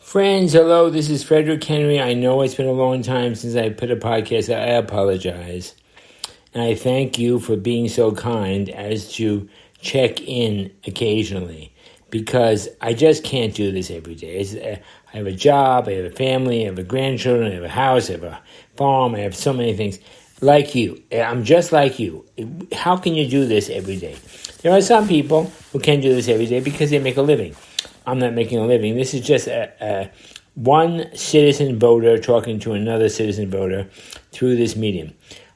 Friends, hello, this is Frederick Henry. I know it's been a long time since I put a podcast out. I apologize. And I thank you for being so kind as to check in occasionally, because I just can't do this every day. I have a job, I have a family, I have a grandchildren, I have a house, I have a farm, I have so many things. Like you, I'm just like you. How can you do this every day? There are some people who can do this every day because they make a living. I'm not making a living. This is just one citizen voter talking to another citizen voter through this medium.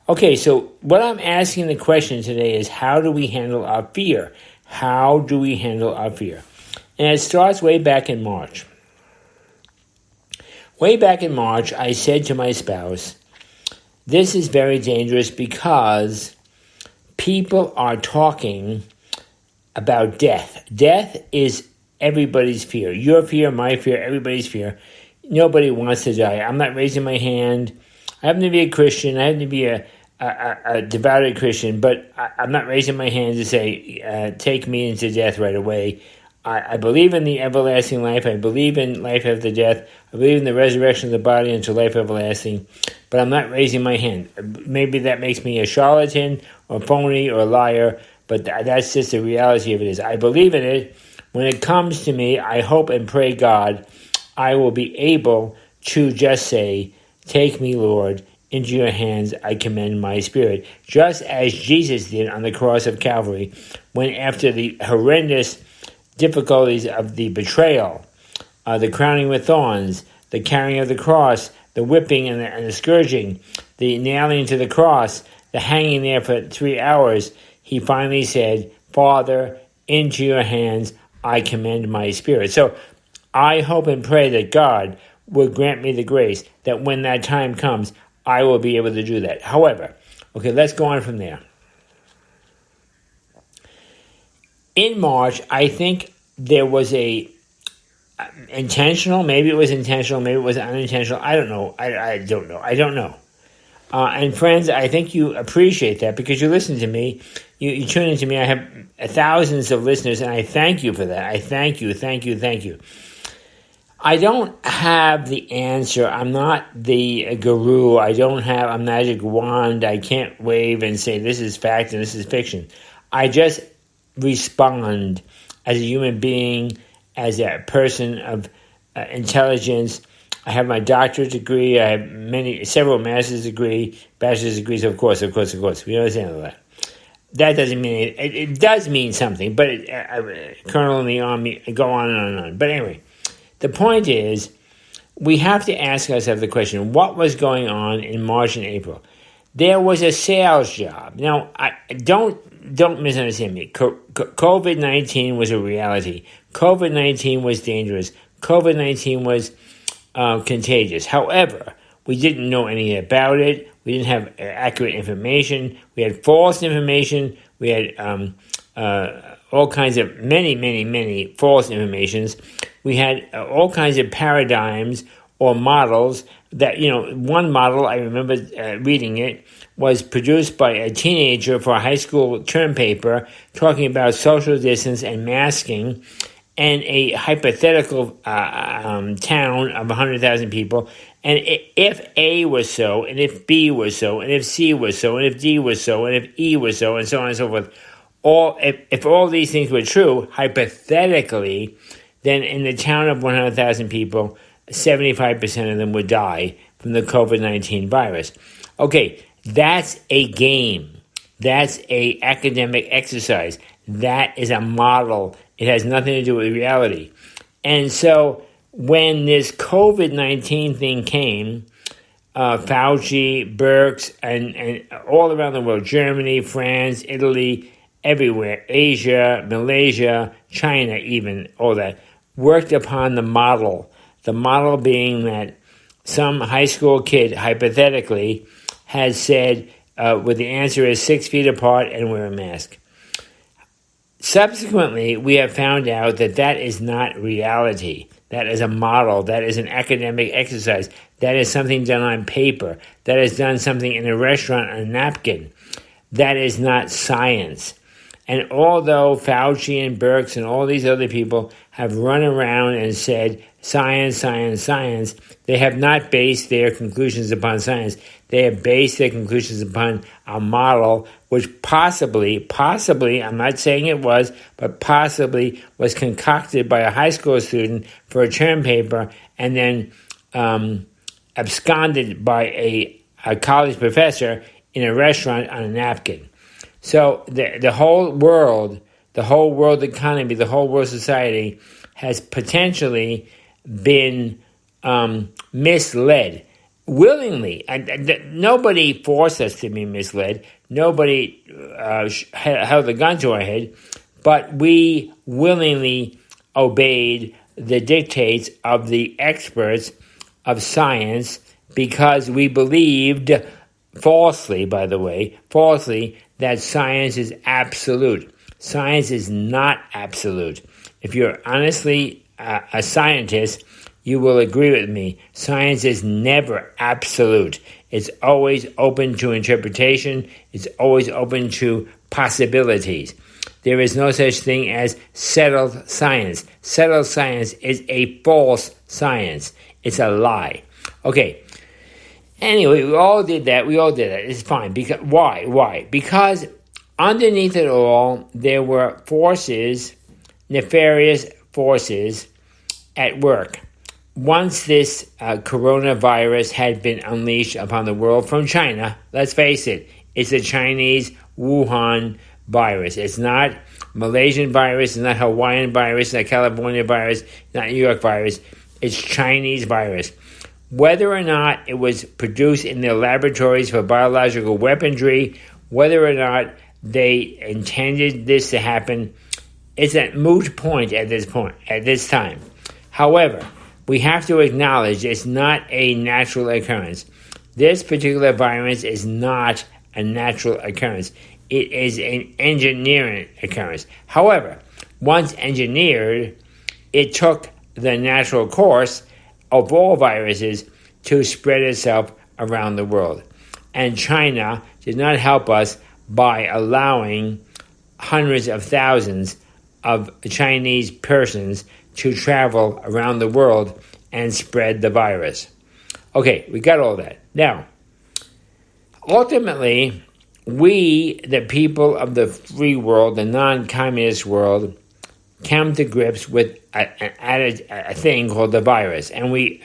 Okay, so what I'm asking the question today is, how do we handle our fear? How do we handle our fear? And it starts way back in March. Way back in March, I said to my spouse, this is very dangerous because people are talking about death. Death is everybody's fear. Your fear, my fear, everybody's fear. Nobody wants to die. I'm not raising my hand. I happen to be a Christian. I happen to be a devoted Christian, but I'm not raising my hand to say, take me into death right away. I believe in the everlasting life. I believe in life after death. I believe in the resurrection of the body into life everlasting, but I'm not raising my hand. Maybe that makes me a charlatan or phony or a liar, but that's just the reality of it is. I believe in it. When it comes to me, I hope and pray, God, I will be able to just say, take me, Lord, into your hands I commend my spirit. Just as Jesus did on the cross of Calvary, when after the horrendous difficulties of the betrayal, the crowning with thorns, the carrying of the cross, the whipping and the scourging, the nailing to the cross, the hanging there for 3 hours, he finally said, Father, into your hands I commend my spirit. So I hope and pray that God will grant me the grace that when that time comes, I will be able to do that. However, okay, let's go on from there. In March, I think there was maybe it was intentional, maybe it was unintentional. I don't know. I don't know. And friends, I think you appreciate that because you listen to me. You tune into me. I have thousands of listeners, and I thank you for that. I thank you. I don't have the answer. I'm not the guru. I don't have a magic wand. I can't wave and say this is fact and this is fiction. I just respond as a human being, as a person of intelligence. I have my doctorate degree. I have several master's degree, bachelor's degrees, of course. We understand all that. That doesn't mean it does mean something, but Colonel in the Army, go on and on. But anyway, the point is, we have to ask ourselves the question, what was going on in March and April? There was a sales job. Now, don't misunderstand me. COVID-19 was a reality. COVID-19 was dangerous. COVID-19 was contagious. However, we didn't know anything about it. We didn't have accurate information. We had false information. We had all kinds of many false informations. We had all kinds of paradigms or models that, one model, I remember reading it, was produced by a teenager for a high school term paper talking about social distance and masking, and a hypothetical town of 100,000 people. And if A was so, and if B was so, and if C was so, and if D was so, and if E was so, and so on and so forth, if all these things were true, hypothetically, then in the town of 100,000 people, 75% of them would die from the COVID-19 virus. Okay, that's a game. That's a academic exercise. That is a model. It has nothing to do with reality. And so when this COVID-19 thing came, Fauci, Birx, and all around the world, Germany, France, Italy, everywhere, Asia, Malaysia, China even, all that, worked upon the model. The model being that some high school kid, hypothetically, has said, well, the answer is 6 feet apart and wear a mask. Subsequently, we have found out that that is not reality. That is a model. That is an academic exercise. That is something done on paper. That is done something in a restaurant on a napkin. That is not science. And although Fauci and Birx and all these other people have run around and said science, science, science. They have not based their conclusions upon science. They have based their conclusions upon a model which possibly, I'm not saying it was, but possibly was concocted by a high school student for a term paper and then absconded by a college professor in a restaurant on a napkin. So the whole world economy, the whole world society has potentially been misled willingly. And nobody forced us to be misled. Nobody held a gun to our head, but we willingly obeyed the dictates of the experts of science because we believed falsely, that science is absolute. Science is not absolute. If you're honestly a scientist, you will agree with me. Science is never absolute. It's always open to interpretation. It's always open to possibilities. There is no such thing as settled science. Settled science is a false science. It's a lie. Okay. Anyway, we all did that. It's fine. Because why? Because underneath it all, there were forces, nefarious forces at work. Once this coronavirus had been unleashed upon the world from China, let's face it, it's the Chinese Wuhan virus. It's not Malaysian virus, it's not Hawaiian virus, it's not California virus, it's not New York virus. It's Chinese virus. Whether or not it was produced in their laboratories for biological weaponry, whether or not they intended this to happen, it's a moot point at this time. However, we have to acknowledge it's not a natural occurrence. This particular virus is not a natural occurrence. It is an engineering occurrence. However, once engineered, it took the natural course of all viruses to spread itself around the world. And China did not help us by allowing hundreds of thousands of Chinese persons to travel around the world and spread the virus. Okay, we got all that. Now, ultimately, we, the people of the free world, the non-communist world, come to grips with a thing called the virus. And we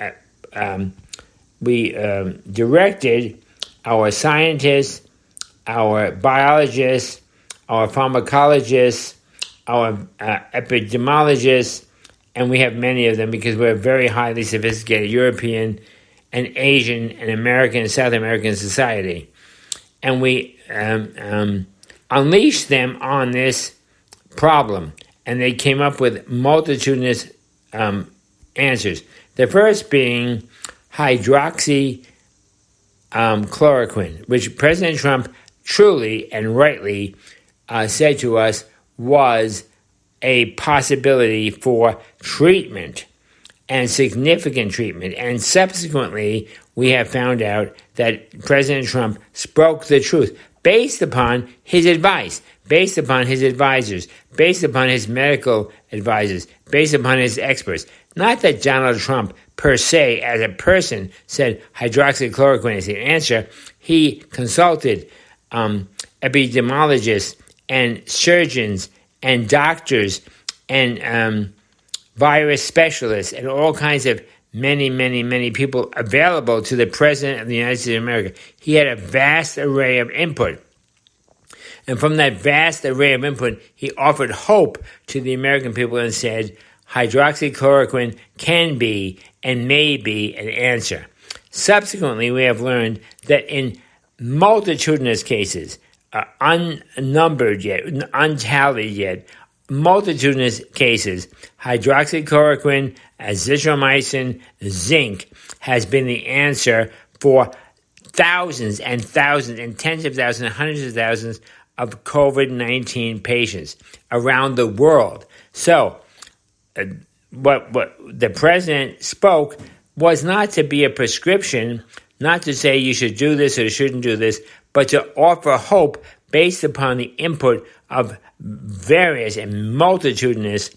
directed our scientists, our biologists, our pharmacologists, our epidemiologists, and we have many of them because we're a very highly sophisticated European and Asian and American and South American society. And we unleashed them on this problem. And they came up with multitudinous answers. The first being hydroxychloroquine, which President Trump truly and rightly said to us was a possibility for treatment and significant treatment. And subsequently, we have found out that President Trump spoke the truth based upon his advice, based upon his advisors, based upon his medical advisors, based upon his experts. Not that Donald Trump, per se, as a person, said hydroxychloroquine is the answer. He consulted epidemiologists and surgeons and doctors and virus specialists and all kinds of many people available to the President of the United States of America. He had a vast array of input. And from that vast array of input, he offered hope to the American people and said, hydroxychloroquine can be and may be an answer. Subsequently, we have learned that in multitudinous cases, unnumbered yet, untallied yet, multitudinous cases, hydroxychloroquine, azithromycin, zinc has been the answer for thousands and thousands and tens of thousands and hundreds of thousands of COVID-19 patients around the world. So, what the president spoke was not to be a prescription, not to say you should do this or shouldn't do this, but to offer hope based upon the input of various and multitudinous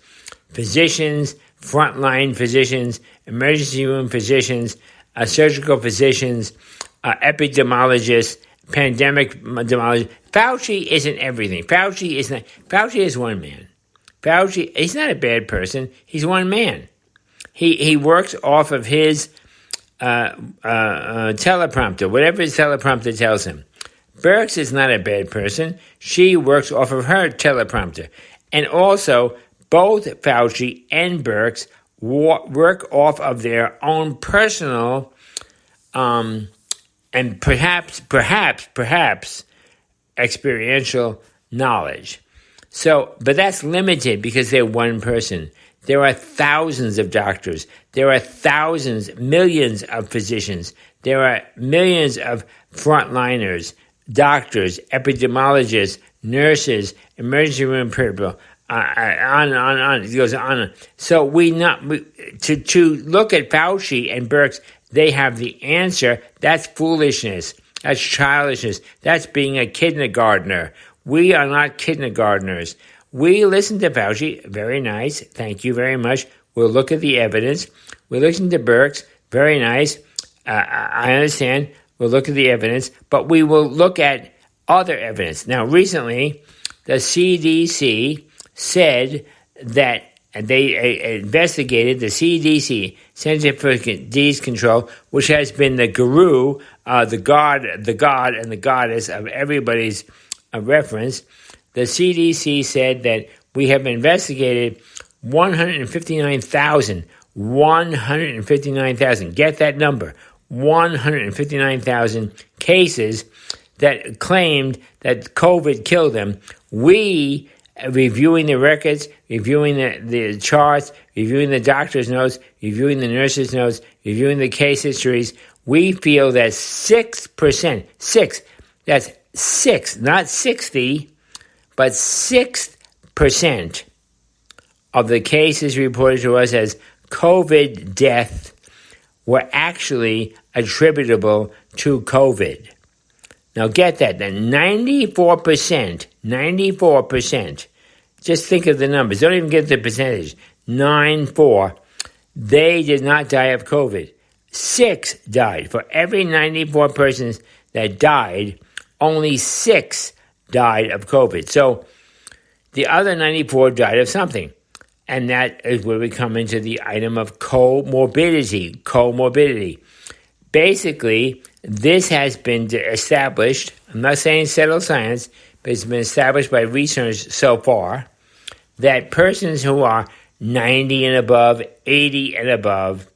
physicians, frontline physicians, emergency room physicians, surgical physicians, epidemiologists, pandemic epidemiologists. Fauci isn't everything. Fauci is one man. Fauci, he's not a bad person. He's one man. He works off of his teleprompter, whatever his teleprompter tells him. Birx is not a bad person. She works off of her teleprompter. And also, both Fauci and Birx work off of their own personal and perhaps experiential knowledge. So, but that's limited because they're one person. There are thousands of doctors. There are millions of physicians. There are millions of frontliners, doctors, epidemiologists, nurses, emergency room people, on. It goes on. So to look at Fauci and Birx, they have the answer. That's foolishness. That's childishness. That's being a kindergartner. We are not kindergartners. We listen to Fauci. Very nice. Thank you very much. We'll look at the evidence. We listen to Birx. Very nice. I understand. We'll look at the evidence, but we will look at other evidence. Now, recently, the CDC said that they investigated the CDC, Center for Disease Control, which has been the guru, the god, and the goddess of everybody's reference. The CDC said that we have investigated 159,000. Get that number. 159,000 cases that claimed that COVID killed them. We, reviewing the records, reviewing the charts, reviewing the doctor's notes, reviewing the nurse's notes, reviewing the case histories, we feel that 6%, that's 6, not 60, but 6% of the cases reported to us as COVID death were actually attributable to COVID. Now get that, then 94%, just think of the numbers, don't even get the percentage, 94, they did not die of COVID. 6 died. For every 94 persons that died, only 6 died of COVID. So the other 94 died of something. And that is where we come into the item of comorbidity. Basically, this has been established, I'm not saying settled science, but it's been established by research so far, that persons who are 90 and above, 80 and above,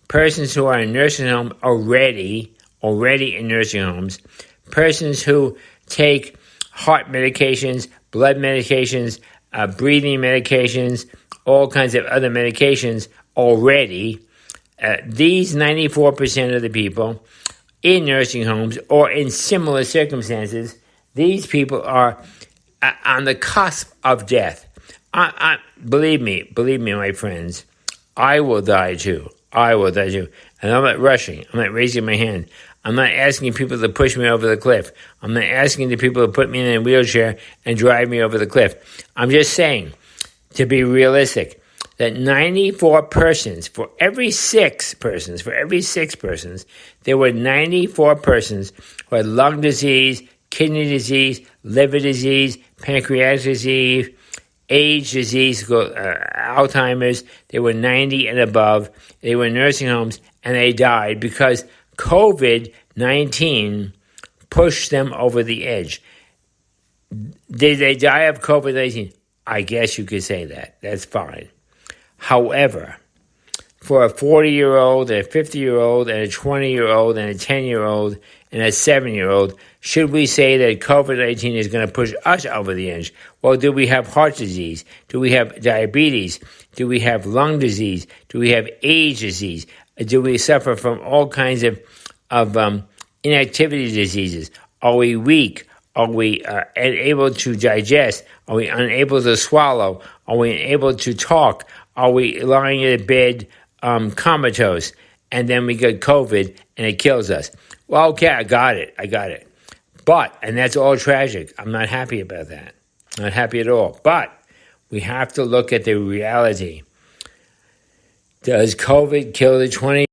persons who are in nursing home already in nursing homes, persons who take heart medications, blood medications, breathing medications, all kinds of other medications already, these 94% of the people in nursing homes or in similar circumstances, these people are on the cusp of death. Believe me, my friends, I will die too. And I'm not rushing. I'm not raising my hand. I'm not asking people to push me over the cliff. I'm not asking the people to put me in a wheelchair and drive me over the cliff. I'm just saying, to be realistic, that 94 persons, for every 6 persons, there were 94 persons who had lung disease, kidney disease, liver disease, pancreatic disease, age disease, Alzheimer's. They were 90 and above. They were in nursing homes, and they died because COVID-19 pushed them over the edge. Did they die of COVID-19? I guess you could say that. That's fine. However, for a 40-year-old, and a 50-year-old, and a 20-year-old, and a 10-year-old, and a 7-year-old, should we say that COVID-19 is going to push us over the edge? Well, do we have heart disease? Do we have diabetes? Do we have lung disease? Do we have age disease? Do we suffer from all kinds of inactivity diseases? Are we weak? Are we unable to digest? Are we unable to swallow? Are we unable to talk? Are we lying in bed comatose? And then we get COVID and it kills us. Well, okay, I got it. But, and that's all tragic. I'm not happy about that. Not happy at all. But we have to look at the reality. Does COVID kill the 20